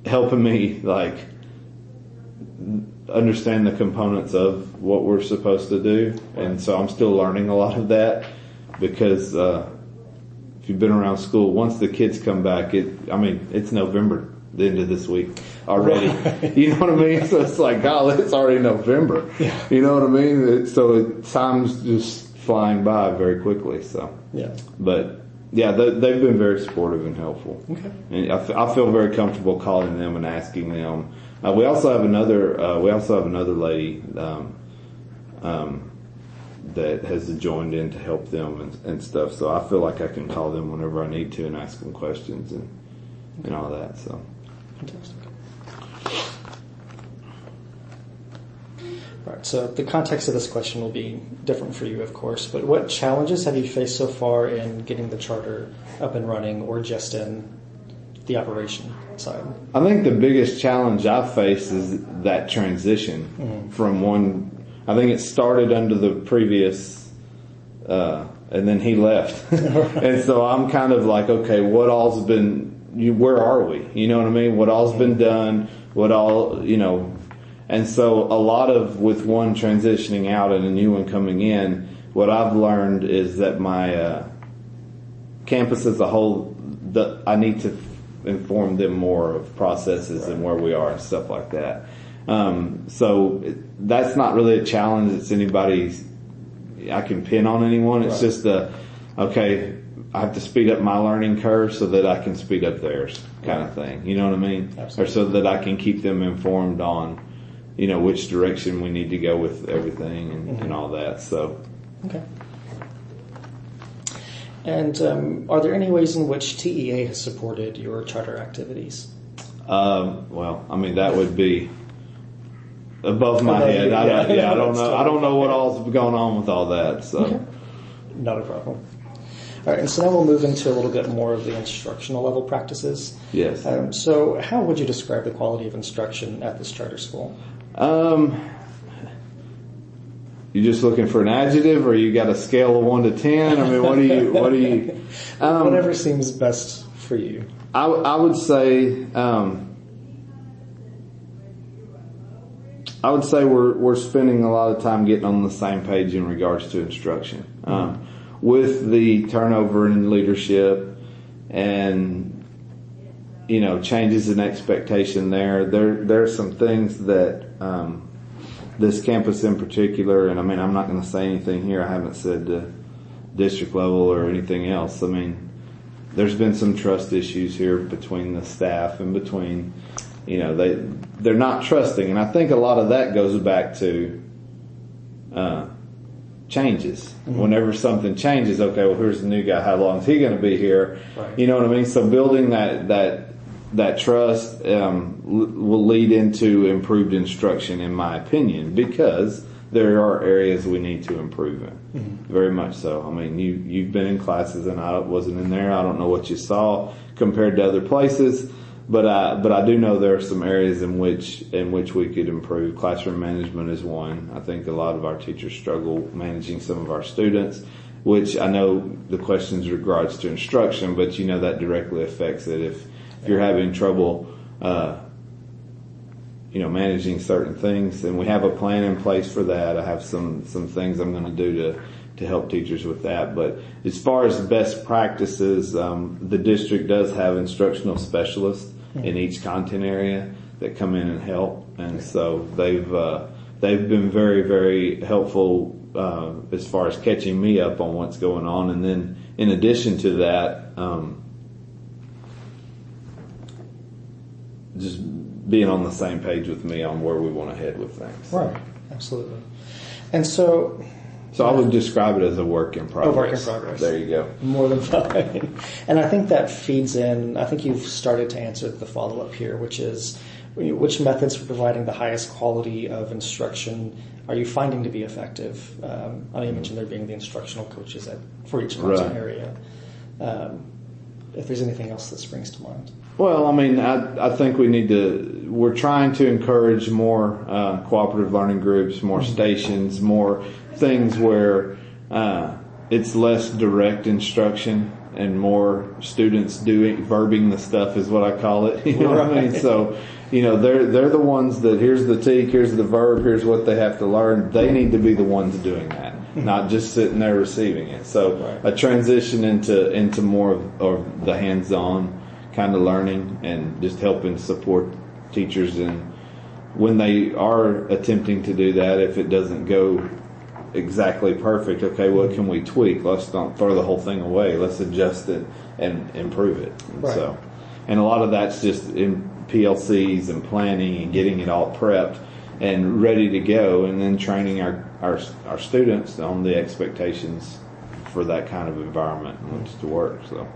helping me like understand the components of what we're supposed to do. And so I'm still learning a lot of that because if you've been around school, once the kids come back, it's November, the end of this week already. You know what I mean? So it's like, golly, it's already November. Yeah. You know what I mean? Time's just flying by very quickly. So, yeah. But yeah, they've been very supportive and helpful. Okay. And I feel very comfortable calling them and asking them. We also have another lady that has joined in to help them and stuff. So I feel like I can call them whenever I need to and ask them questions and all that. So. Fantastic. All right, so the context of this question will be different for you, of course, but what challenges have you faced so far in getting the charter up and running or just in the operation side? I think the biggest challenge I've faced is that transition from one. I think it started under the previous, and then he left. And so I'm kind of like, okay, where are we? You know what I mean? What all's been done, and so a lot of, with one transitioning out and a new one coming in, what I've learned is that my campus as a whole, I need to inform them more of processes and where we are and stuff like that. So that's not really a challenge. It's I can pin on anyone. It's just okay, I have to speed up my learning curve so that I can speed up theirs kind of thing. You know what I mean? Absolutely. Or so that I can keep them informed on, which direction we need to go with everything and all that. So. Okay. And are there any ways in which TEA has supported your charter activities? That would be above my head. I don't know. I don't know what all's going on with all that. So, okay. Not a problem. All right, and so now we'll move into a little bit more of the instructional level practices. Yes. So, how would you describe the quality of instruction at this charter school? You just looking for an adjective, or you got a scale of 1 to 10? I mean, what do you? Whatever seems best for you. I would say. I would say we're spending a lot of time getting on the same page in regards to instruction. With the turnover in leadership and, changes in expectation there are some things that this campus in particular, and I'm not going to say anything here I haven't said to district level or anything else. There's been some trust issues here between the staff and between, they're not trusting, and I think a lot of that goes back to changes. Mm-hmm. Whenever something changes, okay, well, here's the new guy. How long is he going to be here? Right. You know what I mean? So building that trust will lead into improved instruction, in my opinion, because there are areas we need to improve in. Mm-hmm. Very much so. You've been in classes, and I wasn't in there. I don't know what you saw compared to other places. But I do know there are some areas in which we could improve. Classroom management is one. I think a lot of our teachers struggle managing some of our students, which I know the questions regards to instruction, but that directly affects it. If you're having trouble, managing certain things, and we have a plan in place for that. I have some things I'm going to do to help teachers with that. But as far as best practices, the district does have instructional specialists in each content area that come in and help, and so they've been very, very helpful as far as catching me up on what's going on. And then in addition to that, just being on the same page with me on where we want to head with things. Right, absolutely. And so I would describe it as a work in progress. A work in progress. There you go. More than fine. And I think that feeds in, I think you've started to answer the follow-up here, which is which methods for providing the highest quality of instruction are you finding to be effective? I know you mentioned there being the instructional coaches for each content area. If there's anything else that springs to mind. Well, I think we're trying to encourage more cooperative learning groups, more stations, more things where it's less direct instruction. and more students verbing the stuff is what I call it. You know what I mean? So, they're the ones that here's the teak, here's the verb, here's what they have to learn. They need to be the ones doing that, not just sitting there receiving it. So a transition into more of the hands-on kind of learning and just helping support teachers in when they are attempting to do that. If it doesn't go exactly perfect, okay, what can we tweak? Let's not throw the whole thing away. Let's adjust it and improve it. And a lot of that's just in PLCs and planning and getting it all prepped and ready to go, and then training our students on the expectations for that kind of environment in which to work. So,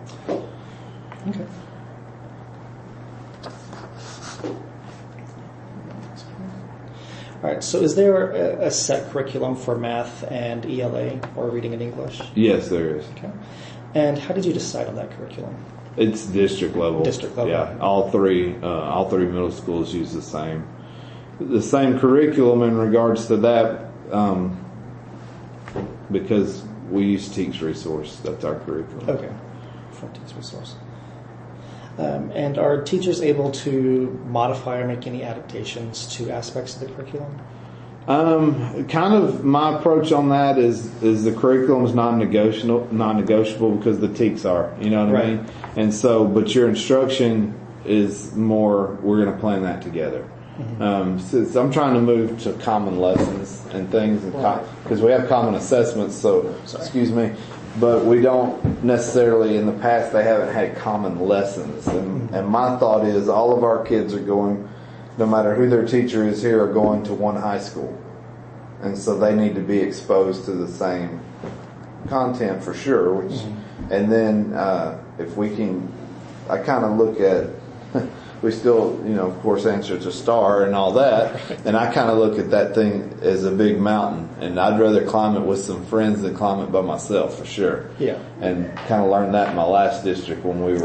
okay. All right, so is there a set curriculum for math and ELA or reading and English? Yes, there is. Okay. And how did you decide on that curriculum? It's district level. District level. Yeah, all three middle schools use the same curriculum in regards to that, because we use Teach Resource. That's our curriculum. Okay, from Teach Resource. And are teachers able to modify or make any adaptations to aspects of the curriculum? Kind of my approach on that is the curriculum is non-negotiable because the TEKs are, you know what I mean? And so, but your instruction is more, we're going to plan that together. Since I'm trying to move to common lessons and things, because we have common assessments, so, excuse me, but we don't necessarily, in the past, they haven't had common lessons. And my thought is all of our kids are going, no matter who their teacher is here, are going to one high school. And so they need to be exposed to the same content for sure. Which, and then if we can, I kind of look at, we still, of course, answer to STAR and all that. And I kind of look at that thing as a big mountain. And I'd rather climb it with some friends than climb it by myself for sure. Yeah. And kind of learned that in my last district when we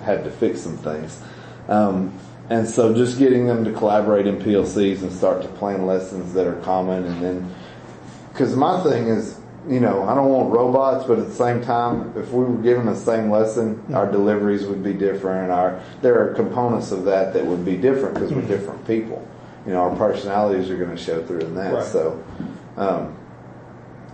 had to fix some things. And so just getting them to collaborate in PLCs and start to plan lessons that are common. And then, because my thing is, I don't want robots, but at the same time, if we were given the same lesson, our deliveries would be different. There are components of that would be different because we're different people. Our personalities are going to show through in that. Right. So, I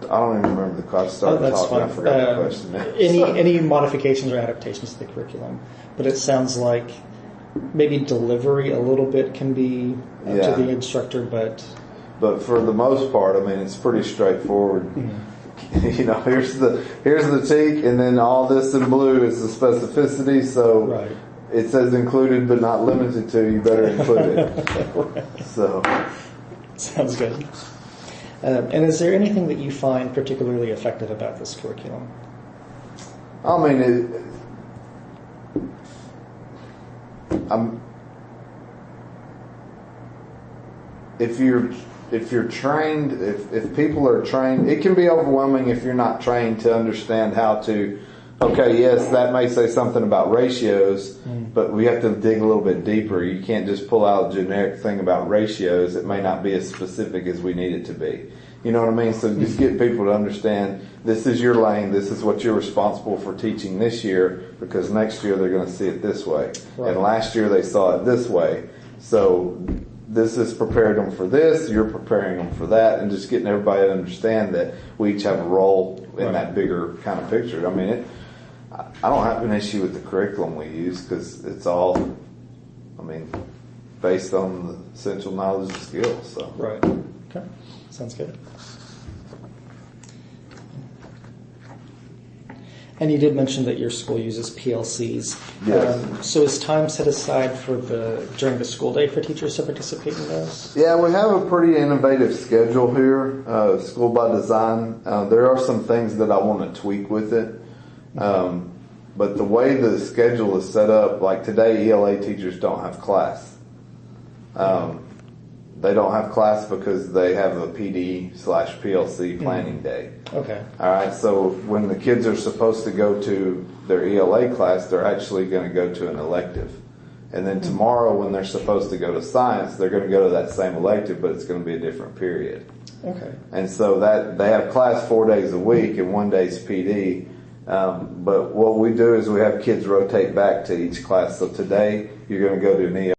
don't even remember the question. That's talking. fine. I forgot the question. Any modifications or adaptations to the curriculum? But it sounds like maybe delivery a little bit can be up to the instructor, but for the most part, it's pretty straightforward. Here's the teak, and then all this in blue is the specificity. So it says included but not limited to. You better include it. So sounds good. And is there anything that you find particularly effective about this curriculum? If you're trained, if people are trained, it can be overwhelming if you're not trained to understand how to, okay, yes, that may say something about ratios, but we have to dig a little bit deeper. You can't just pull out a generic thing about ratios. It may not be as specific as we need it to be. You know what I mean? So just get people to understand this is your lane, this is what you're responsible for teaching this year, because next year they're going to see it this way. Right. And last year they saw it this way. So this is prepared them for this, you're preparing them for that, and just getting everybody to understand that we each have a role in that bigger kind of picture. I don't have an issue with the curriculum we use because it's all, based on the essential knowledge and skills. So. Right. Okay. Sounds good. And you did mention that your school uses PLCs. Yes. So is time set aside during the school day for teachers to participate in those? Yeah, we have a pretty innovative schedule here, School by Design. There are some things that I want to tweak with it. But the way the schedule is set up, like today, ELA teachers don't have class. They don't have class because they have a PD/PLC planning day. Okay. All right. So when the kids are supposed to go to their ELA class, they're actually going to go to an elective. And then tomorrow when they're supposed to go to science, they're going to go to that same elective, but it's going to be a different period. Okay. And so that they have class 4 days a week and 1 day's PD. But what we do is we have kids rotate back to each class. So today you're going to go to an